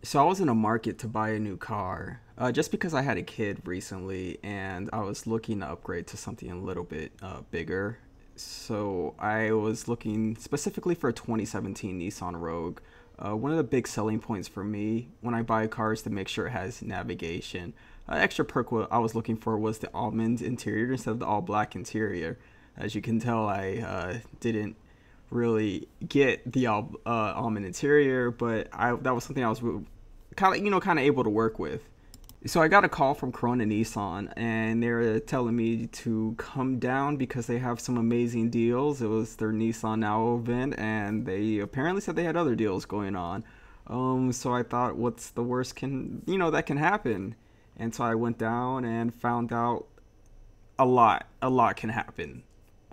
So I was in a market to buy a new car, just because I had a kid recently, and I was looking to upgrade to something a little bit bigger. So I was looking specifically for a 2017 Nissan Rogue. One of the big selling points for me when I buy a car is to make sure it has navigation. Extra perk what I was looking for was the almond interior instead of the all black interior. As you can tell, I didn't really get the almond interior, but I that was something I was kind of able to work with. So I got a call from Corona Nissan, and they were telling me to come down because they have some amazing deals. It was their Nissan Now event, and they apparently said they had other deals going on. So I thought, what's the worst that can happen? And so I went down and found out a lot can happen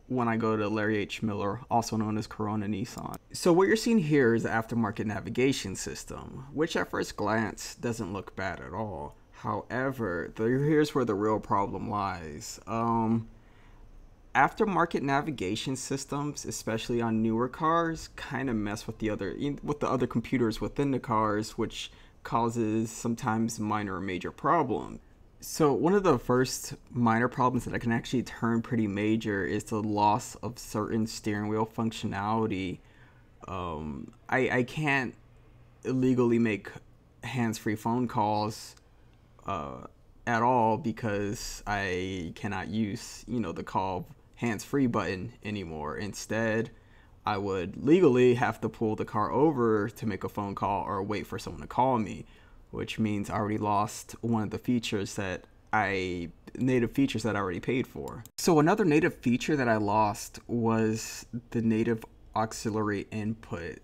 when I go to Larry H. Miller, also known as Corona Nissan. So what you're seeing here is the aftermarket navigation system, which at first glance doesn't look bad at all. However, here's where the real problem lies. Aftermarket navigation systems, especially on newer cars, kind of mess with the other computers within the cars, which causes sometimes minor or major problems. So one of the first minor problems that I can actually turn pretty major is the loss of certain steering wheel functionality. I can't illegally make hands-free phone calls uh, at all because I cannot use the call hands-free button anymore. Instead, I would legally have to pull the car over to make a phone call or wait for someone to call me, which means I already lost one of the features that I native features that I already paid for. So another native feature that I lost was the native auxiliary input.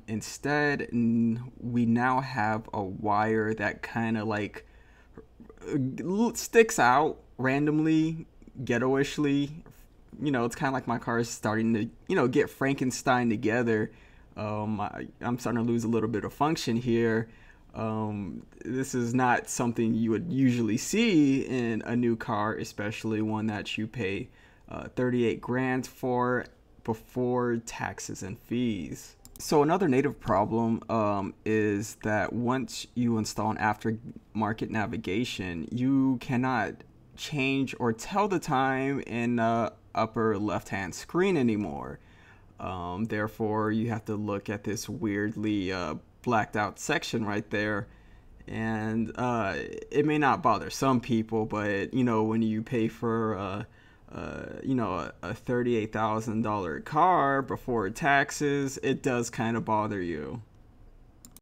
Instead, we now have a wire that kind of like sticks out randomly, ghettoishly. It's kind of like my car is starting to, get Frankenstein together. I'm starting to lose a little bit of function here. This is not something you would usually see in a new car, especially one that you pay 38 grand for before taxes and fees. So another native problem is that once you install an aftermarket navigation, you cannot change or tell the time in the upper left-hand screen anymore. Therefore, you have to look at this weirdly blacked out section right there. And it may not bother some people, but when you pay for a $38,000 car before taxes, it does kind of bother you.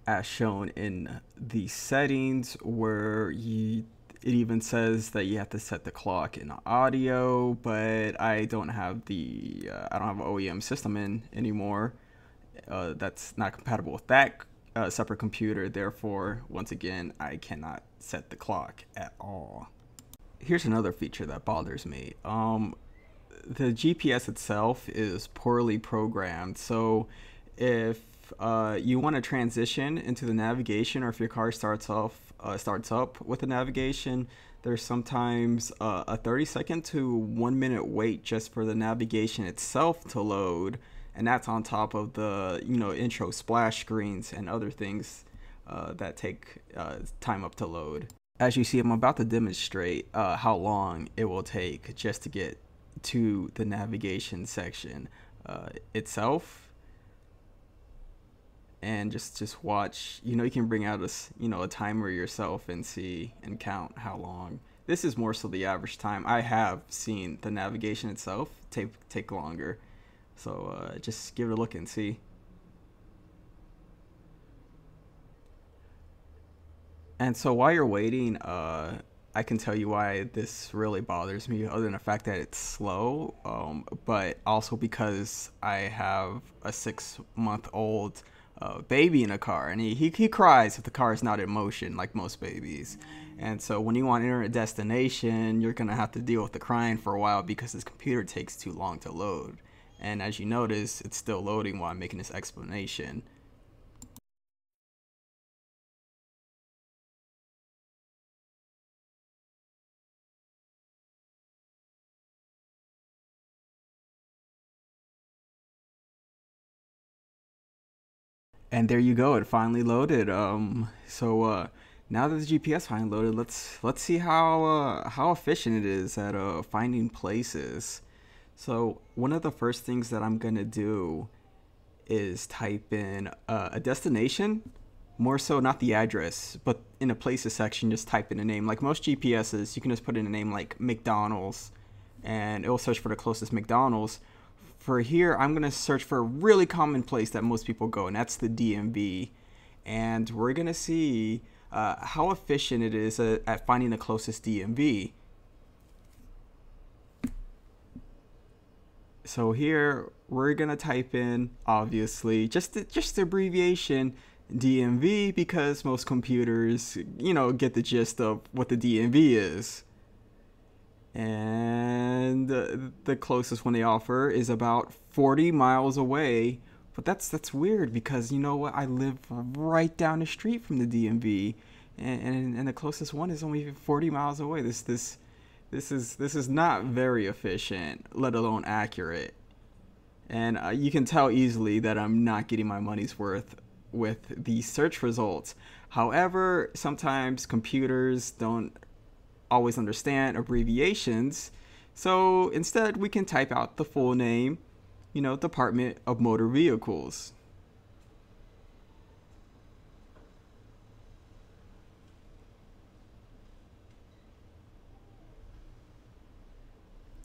As shown in the settings, where it even says that you have to set the clock in audio, but I don't have I don't have an OEM system in anymore. That's not compatible with that separate computer. Therefore, once again, I cannot set the clock at all. Here's another feature that bothers me. The GPS itself is poorly programmed. So if you want to transition into the navigation, or if your car starts up with the navigation, there's sometimes a 30-second to 1 minute wait just for the navigation itself to load, and that's on top of the intro splash screens and other things that take time up to load. As you see, I'm about to demonstrate how long it will take just to get to the navigation section itself, and just watch. You can bring out a timer yourself and see and count how long. This is more so the average time. I have seen the navigation itself take longer, so just give it a look and see. And so while you're waiting, I can tell you why this really bothers me, other than the fact that it's slow, but also because I have a 6-month-old baby in a car, and he cries if the car is not in motion, like most babies. And so when you want to enter a destination, you're going to have to deal with the crying for a while because this computer takes too long to load. And as you notice, it's still loading while I'm making this explanation. And there you go, it finally loaded. Now that the GPS finally loaded, let's see how efficient it is at finding places. So one of the first things that I'm gonna do is type in a destination, more so not the address, but in a places section, just type in a name. Like most GPSs, you can just put in a name like McDonald's, and it will search for the closest McDonald's. For here, I'm gonna search for a really common place that most people go, and that's the DMV. And we're gonna see how efficient it is at finding the closest DMV. So here we're gonna type in, obviously, just the abbreviation DMV, because most computers, get the gist of what the DMV is. And the closest one they offer is about 40 miles away. But that's weird, because you know what? I live right down the street from the DMV, and the closest one is only 40 miles away. This is not very efficient, let alone accurate. And you can tell easily that I'm not getting my money's worth with the search results. However, sometimes computers don't always understand abbreviations. So instead, we can type out the full name, Department of Motor Vehicles.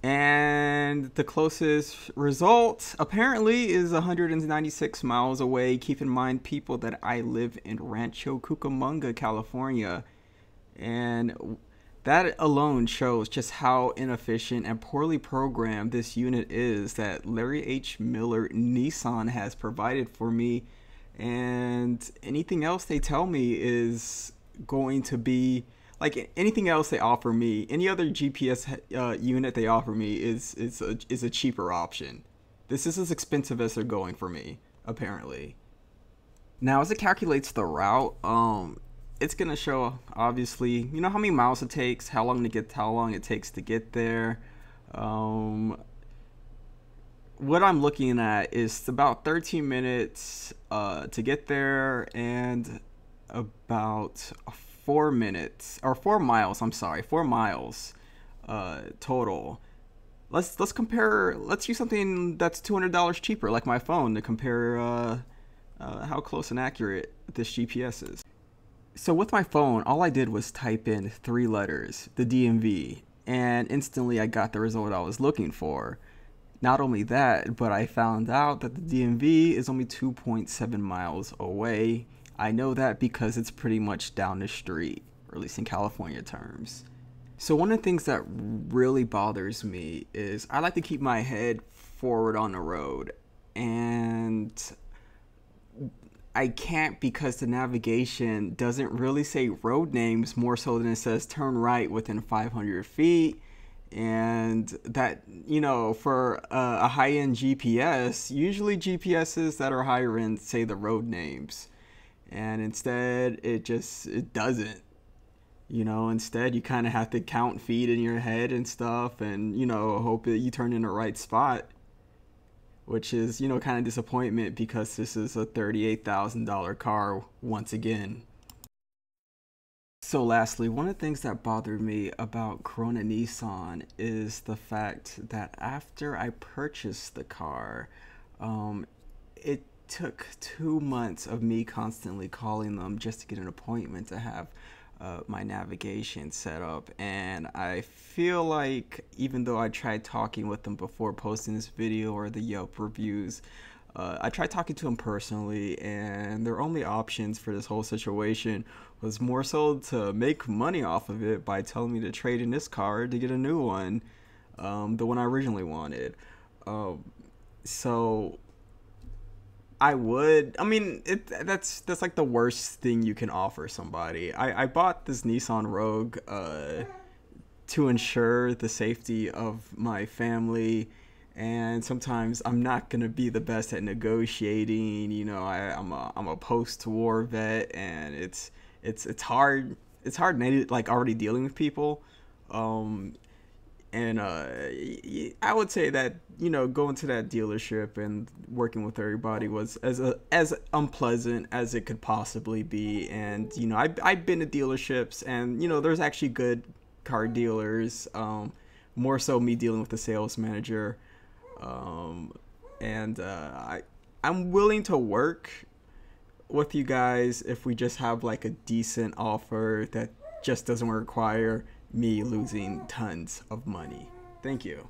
And the closest result apparently is 196 miles away. Keep in mind, people, that I live in Rancho Cucamonga, California. And that alone shows just how inefficient and poorly programmed this unit is that Larry H. Miller Nissan has provided for me. And anything else they tell me is going to be like anything else they offer me. Any other GPS unit they offer me is a cheaper option. This is as expensive as they're going for me, apparently. Now, as it calculates the route, it's gonna show, obviously, how many miles it takes, how long it takes to get there. What I'm looking at is about 13 minutes to get there, and about 4 minutes, or 4 miles. I'm sorry, 4 miles total. Let's compare. Let's use something that's $200 cheaper, like my phone, to compare how close and accurate this GPS is. So with my phone, all I did was type in 3 letters, the DMV, and instantly I got the result I was looking for. Not only that, but I found out that the DMV is only 2.7 miles away. I know that because it's pretty much down the street, or at least in California terms. So one of the things that really bothers me is I like to keep my head forward on the road, and I can't, because the navigation doesn't really say road names, more so than it says turn right within 500 feet. And that, for a high-end GPS, usually GPSs that are higher end say the road names. And instead, it doesn't. Instead you kind of have to count feet in your head and stuff, and, hope that you turn in the right spot. Which is, kind of disappointment, because this is a $38,000 car once again. So lastly, one of the things that bothered me about Corona Nissan is the fact that after I purchased the car, it took 2 months of me constantly calling them just to get an appointment to have my navigation set up. And I feel like, even though I tried talking with them before posting this video or the Yelp reviews, I tried talking to them personally, and their only options for this whole situation was more so to make money off of it by telling me to trade in this car to get a new one, the one I originally wanted. So that's like the worst thing you can offer somebody. I bought this Nissan Rogue to ensure the safety of my family, and sometimes I'm not gonna be the best at negotiating. I'm a post-war vet, and it's hard. It's hard, like, already dealing with people. And I would say that, you know, going to that dealership and working with everybody was as unpleasant as it could possibly be. And you know, I've been to dealerships, and you know, there's actually good car dealers. More so me dealing with the sales manager. Um, and I'm willing to work with you guys if we just have like a decent offer that just doesn't require me losing tons of money. Thank you.